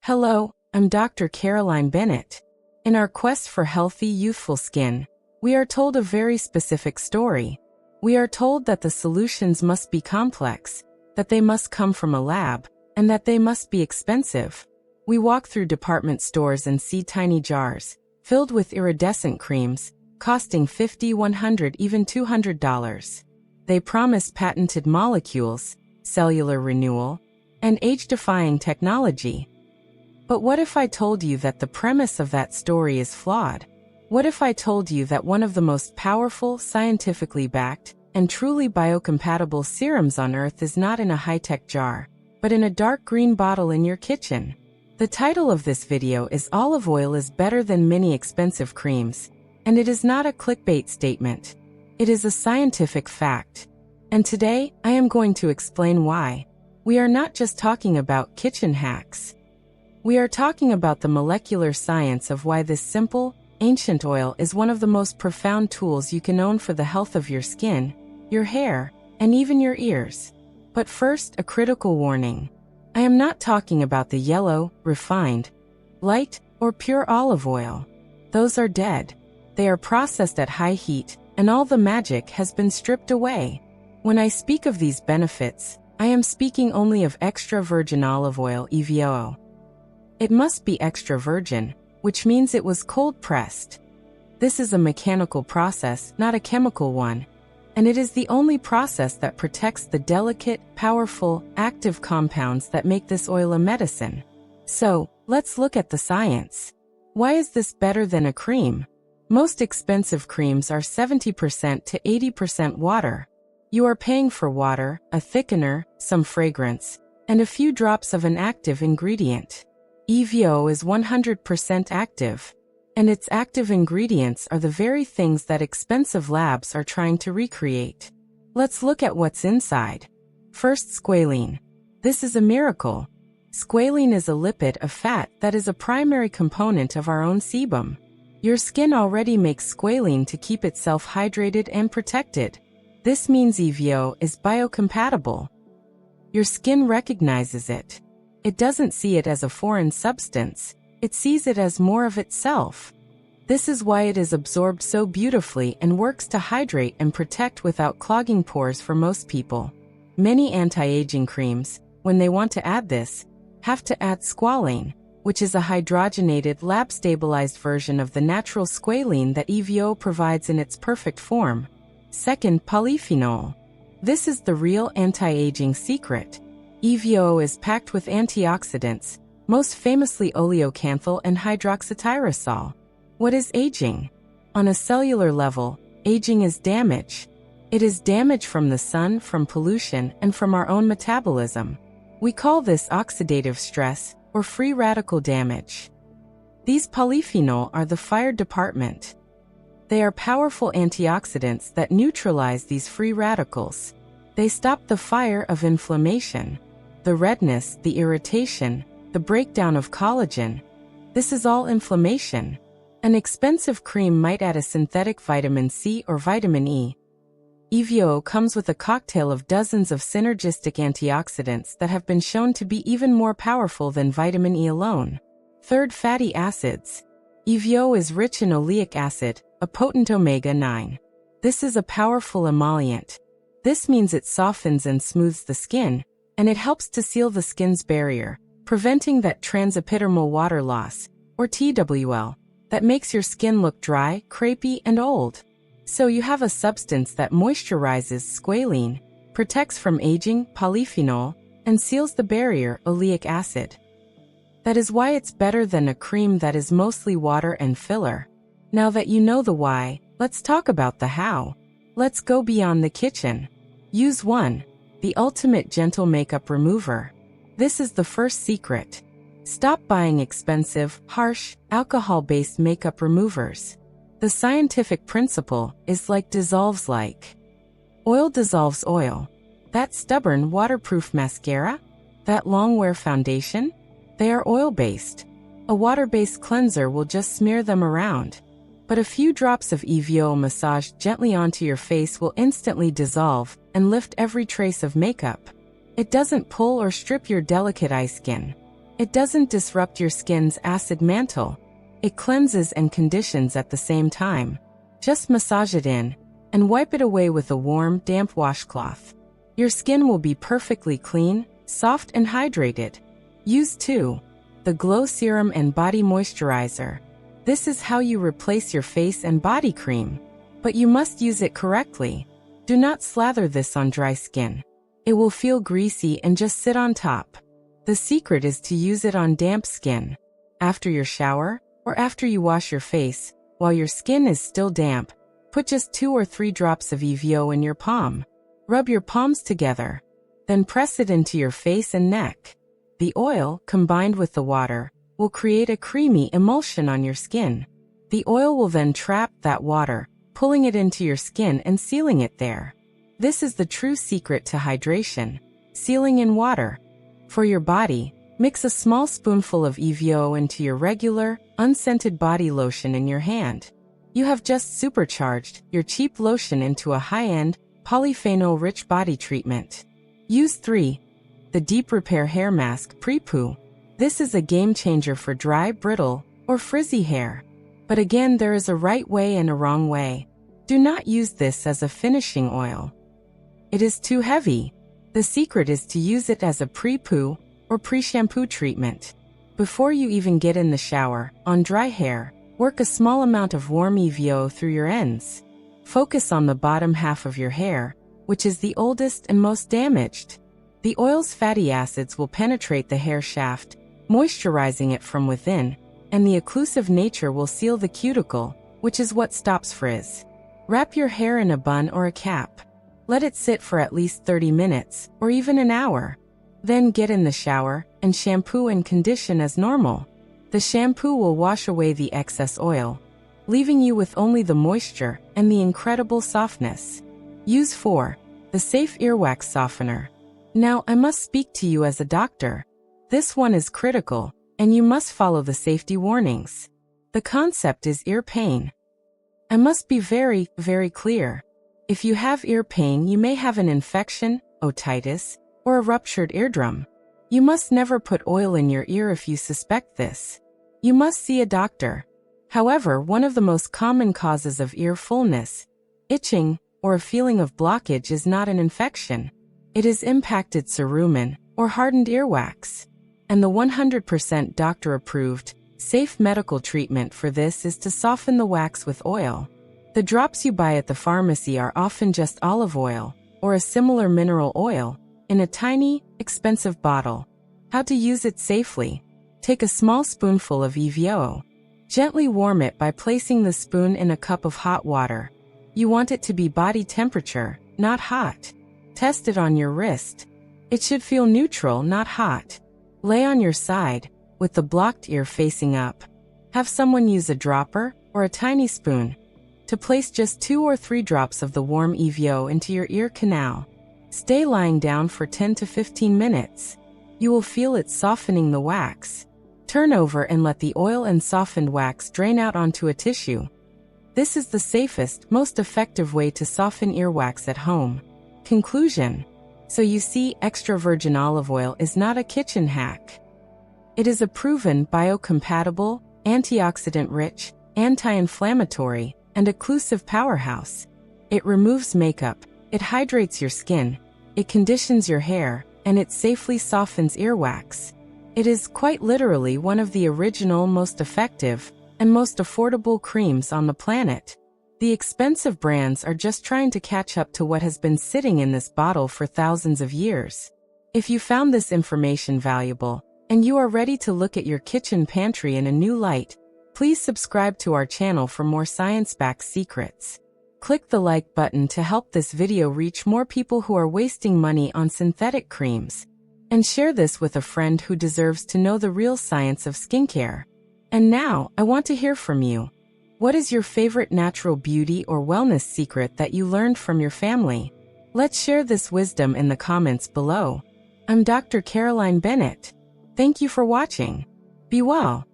Hello, I'm Dr. Caroline Bennett. In our quest for healthy, youthful skin, we are told a very specific story. We are told that the solutions must be complex, that they must come from a lab, and that they must be expensive. We walk through department stores and see tiny jars, filled with iridescent creams, costing $50, $100, even $200. They promise patented molecules, cellular renewal, and age-defying technology. But what if I told you that the premise of that story is flawed? What if I told you that one of the most powerful, scientifically backed, and truly biocompatible serums on Earth is not in a high-tech jar, but in a dark green bottle in your kitchen? The title of this video is Olive Oil is Better Than Many Expensive Creams, and it is not a clickbait statement. It is a scientific fact. And today, I am going to explain why. We are not just talking about kitchen hacks. We are talking about the molecular science of why this simple, ancient oil is one of the most profound tools you can own for the health of your skin, your hair, and even your ears. But first, a critical warning. I am not talking about the yellow, refined, light, or pure olive oil. Those are dead. They are processed at high heat, and all the magic has been stripped away. When I speak of these benefits, I am speaking only of extra virgin olive oil EVOO. It must be extra virgin, which means it was cold-pressed. This is a mechanical process, not a chemical one, and it is the only process that protects the delicate, powerful, active compounds that make this oil a medicine. So, let's look at the science. Why is this better than a cream? Most expensive creams are 70% to 80% water. You are paying for water, a thickener, some fragrance, and a few drops of an active ingredient. EVOO is 100% active, and its active ingredients are the very things that expensive labs are trying to recreate. Let's look at what's inside. First, squalene. This is a miracle. Squalene is a lipid of fat that is a primary component of our own sebum. Your skin already makes squalene to keep itself hydrated and protected. This means EVOO is biocompatible. Your skin recognizes it. It doesn't see it as a foreign substance, it sees it as more of itself. This is why it is absorbed so beautifully and works to hydrate and protect without clogging pores for most people. Many anti-aging creams, when they want to add this, have to add squalene, which is a hydrogenated, lab-stabilized version of the natural squalene that EVOO provides in its perfect form. Second, polyphenol. This is the real anti-aging secret. EVOO is packed with antioxidants, most famously oleocanthal and hydroxytyrosol. What is aging? On a cellular level, aging is damage. It is damage from the sun, from pollution, and from our own metabolism. We call this oxidative stress, or free radical damage. These polyphenols are the fire department. They are powerful antioxidants that neutralize these free radicals. They stop the fire of inflammation, the redness, the irritation, the breakdown of collagen. This is all inflammation. An expensive cream might add a synthetic vitamin C or vitamin E. EVOO comes with a cocktail of dozens of synergistic antioxidants that have been shown to be even more powerful than vitamin E alone. Third, fatty acids. EVOO is rich in oleic acid, a potent omega-9. This is a powerful emollient. This means it softens and smooths the skin, and it helps to seal the skin's barrier, preventing that transepidermal water loss, or TWL, that makes your skin look dry, crepey, and old. So you have a substance that moisturizes, squalene, protects from aging, polyphenol, and seals the barrier, oleic acid. That is why it's better than a cream that is mostly water and filler. Now that you know the why, let's talk about the how. Let's go beyond the kitchen. Use 1. The ultimate gentle makeup remover. This is the first secret. Stop buying expensive, harsh, alcohol-based makeup removers. The scientific principle is like dissolves like. Oil dissolves oil. That stubborn waterproof mascara? That long-wear foundation? They are oil-based. A water-based cleanser will just smear them around. But a few drops of EVOO massaged gently onto your face will instantly dissolve and lift every trace of makeup. It doesn't pull or strip your delicate eye skin. It doesn't disrupt your skin's acid mantle. It cleanses and conditions at the same time. Just massage it in and wipe it away with a warm, damp washcloth. Your skin will be perfectly clean, soft, and hydrated. Use 2. The Glow Serum and Body Moisturizer. This is how you replace your face and body cream. But you must use it correctly. Do not slather this on dry skin. It will feel greasy and just sit on top. The secret is to use it on damp skin. After your shower, or after you wash your face, while your skin is still damp, put just 2 or 3 drops of EVOO in your palm. Rub your palms together. Then press it into your face and neck. The oil, combined with the water, will create a creamy emulsion on your skin. The oil will then trap that water, pulling it into your skin and sealing it there. This is the true secret to hydration: sealing in water. For your body, mix a small spoonful of EVOO into your regular, unscented body lotion in your hand. You have just supercharged your cheap lotion into a high-end, polyphenol-rich body treatment. Use 3. The Deep Repair Hair Mask Pre-poo. This is a game-changer for dry, brittle, or frizzy hair. But again, there is a right way and a wrong way. Do not use this as a finishing oil. It is too heavy. The secret is to use it as a pre-poo or pre-shampoo treatment. Before you even get in the shower, on dry hair, work a small amount of warm EVOO through your ends. Focus on the bottom half of your hair, which is the oldest and most damaged. The oil's fatty acids will penetrate the hair shaft, moisturizing it from within, and the occlusive nature will seal the cuticle, which is what stops frizz. Wrap your hair in a bun or a cap. Let it sit for at least 30 minutes, or even an hour. Then get in the shower, and shampoo and condition as normal. The shampoo will wash away the excess oil, leaving you with only the moisture and the incredible softness. Use 4. The Safe Earwax Softener. Now, I must speak to you as a doctor. This one is critical, and you must follow the safety warnings. The concept is ear pain. I must be very, very clear. If you have ear pain, you may have an infection, otitis, or a ruptured eardrum. You must never put oil in your ear if you suspect this. You must see a doctor. However, one of the most common causes of ear fullness, itching, or a feeling of blockage is not an infection. It is impacted cerumen, or hardened earwax. And the 100% doctor-approved, safe medical treatment for this is to soften the wax with oil. The drops you buy at the pharmacy are often just olive oil, or a similar mineral oil, in a tiny, expensive bottle. How to use it safely? Take a small spoonful of EVOO. Gently warm it by placing the spoon in a cup of hot water. You want it to be body temperature, not hot. Test it on your wrist. It should feel neutral, not hot. Lay on your side, with the blocked ear facing up. Have someone use a dropper, or a tiny spoon, to place just 2 or 3 drops of the warm EVOO into your ear canal. Stay lying down for 10 to 15 minutes. You will feel it softening the wax. Turn over and let the oil and softened wax drain out onto a tissue. This is the safest, most effective way to soften earwax at home. Conclusion. So you see, extra virgin olive oil is not a kitchen hack. It is a proven, biocompatible, antioxidant-rich, anti-inflammatory, and occlusive powerhouse. It removes makeup, it hydrates your skin, it conditions your hair, and it safely softens earwax. It is quite literally one of the original, most effective, and most affordable creams on the planet. The expensive brands are just trying to catch up to what has been sitting in this bottle for thousands of years. If you found this information valuable, and you are ready to look at your kitchen pantry in a new light, please subscribe to our channel for more science-backed secrets. Click the like button to help this video reach more people who are wasting money on synthetic creams. And share this with a friend who deserves to know the real science of skincare. And now, I want to hear from you. What is your favorite natural beauty or wellness secret that you learned from your family? Let's share this wisdom in the comments below. I'm Dr. Caroline Bennett. Thank you for watching. Be well.